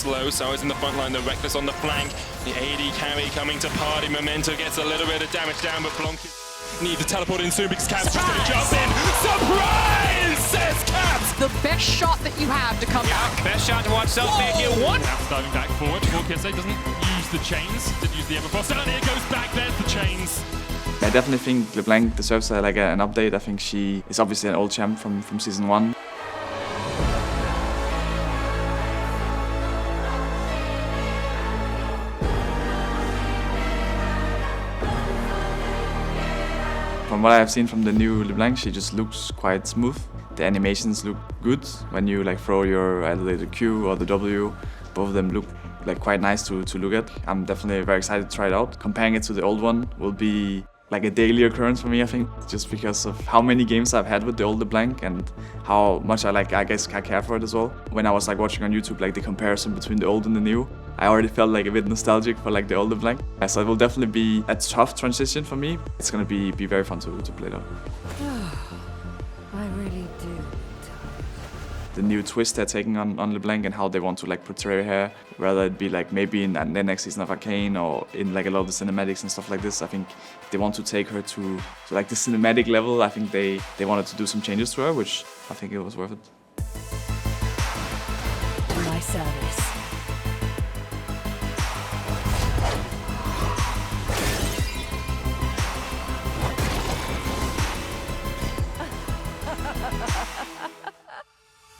slow, so is in the front line, the Reckless on the flank. The AD carry coming to party. Memento gets a little bit of damage down, but Blanc need to teleport in soon because Caps just gonna jump in. Surprise, says Caps! The best shot that you have to come back. Best shot to watch Selfie get one. Now diving back forward. Kise doesn't use the chains, didn't use the Everfrost. And it goes back, there's the chains. I definitely think LeBlanc deserves an update. I think she is obviously an old champ from season 1. From what I have seen from the new LeBlanc, she just looks quite smooth. The animations look good when you throw your either the Q or the W. Both of them look quite nice to look at. I'm definitely very excited to try it out. Comparing it to the old one will be a daily occurrence for me, I think, just because of how many games I've had with the old LeBlanc and how much I care for it as well. When I was watching on YouTube the comparison between the old and the new, I already felt a bit nostalgic for the old LeBlanc. So it will definitely be a tough transition for me. It's gonna be very fun to play though. I really do. The new twist they're taking on LeBlanc and how they want to portray her, whether it be maybe in the next season of Arcane or in a lot of the cinematics and stuff like this. I think they want to take her to the cinematic level. I think they wanted to do some changes to her, which I think it was worth it. My service.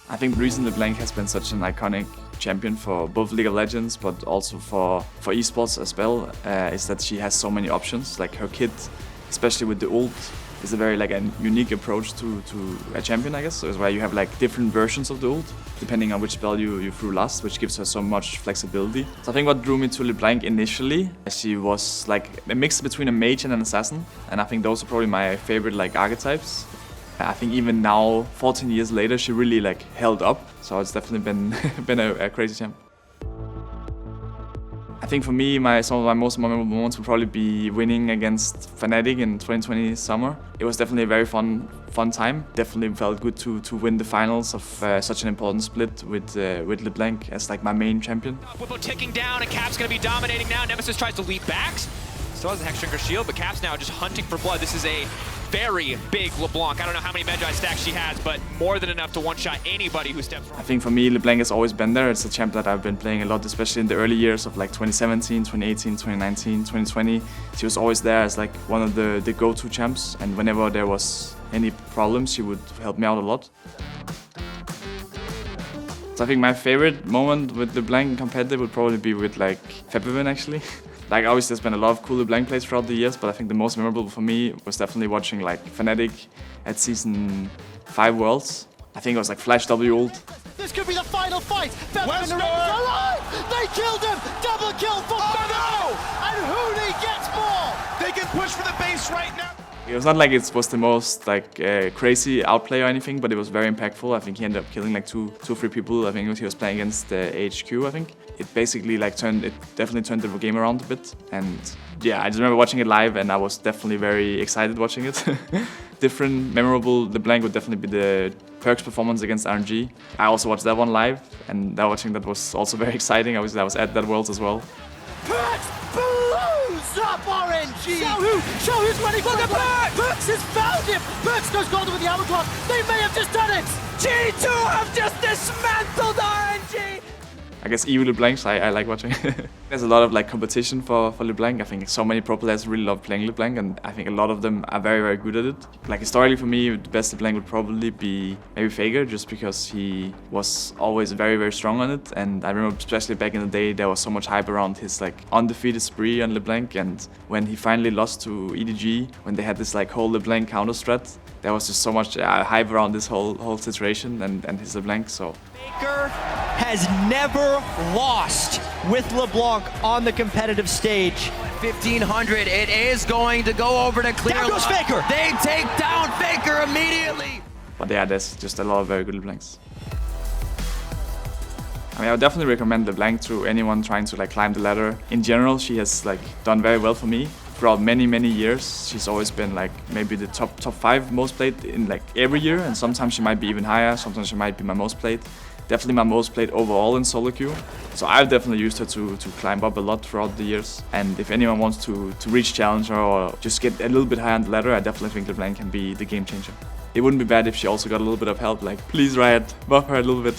I think the reason LeBlanc has been such an iconic champion for both League of Legends, but also for esports as well, is that she has so many options. Her kit, especially with the ult, is a very a unique approach to a champion, I guess. So it's where you have different versions of the ult, depending on which spell you threw last, which gives her so much flexibility. So I think what drew me to LeBlanc initially, she was a mix between a mage and an assassin, and I think those are probably my favorite archetypes. I think even now, 14 years later, she really held up. So it's definitely been a crazy champ. I think for me, some of my most memorable moments would probably be winning against Fnatic in 2020 summer. It was definitely a very fun time. Definitely felt good to win the finals of such an important split with LeBlanc as my main champion. Whippo ticking down and Cap's gonna be dominating now. Nemesis tries to leap back. Still has a Hexdrinker shield, but Cap's now just hunting for blood. This is a very big LeBlanc. I don't know how many Magi stacks she has, but more than enough to one-shot anybody who steps forward. I think for me, LeBlanc has always been there. It's a champ that I've been playing a lot, especially in the early years of 2017, 2018, 2019, 2020. She was always there as one of the go-to champs, and whenever there was any problems, she would help me out a lot. So I think my favorite moment with LeBlanc in competitive would probably be with February actually. Obviously there's been a lot of cool LeBlanc plays throughout the years, but I think the most memorable for me was definitely watching Fnatic at Season 5 Worlds. I think it was Flash W ult. This could be the final fight! Featherman alive! They killed him! Double kill for Featherman! And Hooney gets more! They can push for the base right now! It was not it was the most crazy outplay or anything, but it was very impactful. I think he ended up killing two or three people. I think he was playing against HQ, I think. It basically definitely turned the game around a bit. And yeah, I just remember watching it live and I was definitely very excited watching it. Different, memorable, LeBlanc would definitely be the Perkz performance against RNG. I also watched that one live, and watching that was also very exciting. I was at that Worlds as well. Perkz blows up RNG! Show who's ready for the Perkz! Perkz has found him! Perkz goes golden with the hourglass! They may have just done it! G2 have just dismantled RNG! I guess EU LeBlancs, I like watching. There's a lot of competition for LeBlanc. I think so many pro players really love playing LeBlanc, and I think a lot of them are very, very good at it. Historically for me, the best LeBlanc would probably be maybe Faker, just because he was always very, very strong on it. And I remember especially back in the day, there was so much hype around his undefeated spree on LeBlanc, and when he finally lost to EDG, when they had this whole LeBlanc counter strat, there was just so much hype around this whole situation and his LeBlanc. So Faker has never lost with LeBlanc on the competitive stage. 1500, it is going to go over to clear. Down goes Faker! They take down Faker immediately! But yeah, there's just a lot of very good LeBlancs. I would definitely recommend LeBlanc to anyone trying to climb the ladder. In general, she has done very well for me. Throughout many years, she's always been maybe the top 5 most played in every year, and sometimes she might be even higher, sometimes she might be my most played. definitely my most played overall in solo queue. So I've definitely used her to climb up a lot throughout the years. And if anyone wants to reach Challenger or just get a little bit higher on the ladder, I definitely think LeBlanc can be the game changer. It wouldn't be bad if she also got a little bit of help, like please Riot, buff her a little bit.